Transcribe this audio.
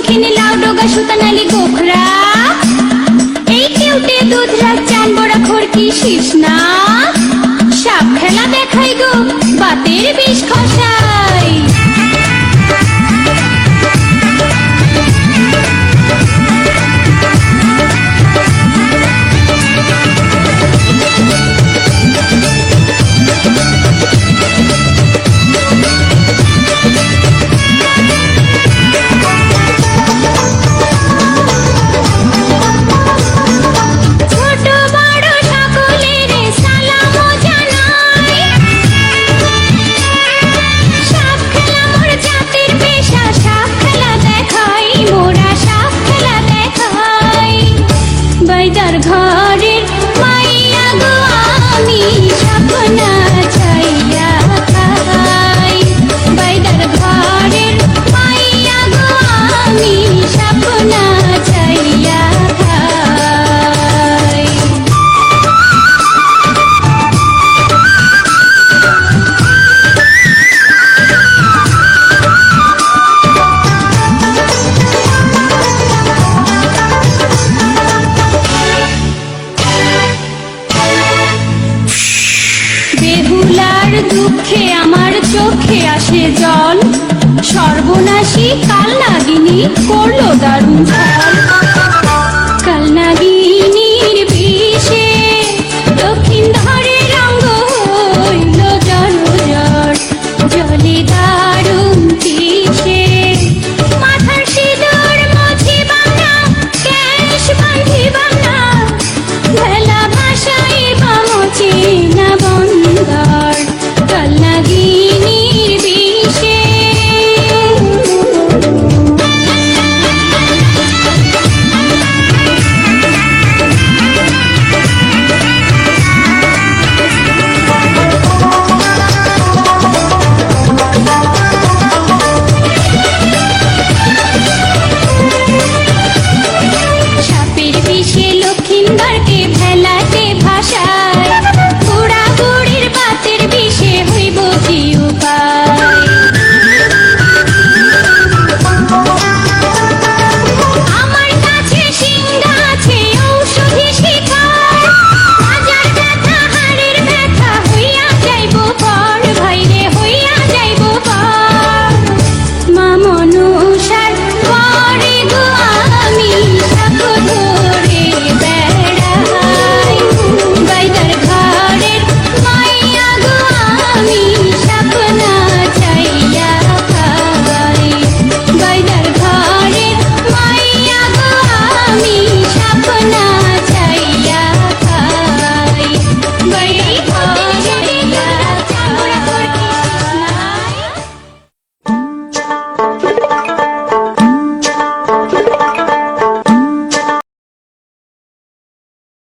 মুখখিনি লাউ ডোগা সুতানালি গোখরা, এই কেউটে দুধরা চান বড়া খড়কি শিসনা, সাপ খেলা দেখাই গো বাতের বিষ খসাই। বাইদার ঘরের মাইয়া গো আমি সপনা চাইয়া খাই, বাইদার ঘরের মাইয়া গো আমি সপনা চাইয়া খাই। বেহুলার দুঃখে আমার চোখে আসে জল, সর্বনাশী কাল নাগিনী করলো দারুণ ফল। কাল নাগিনী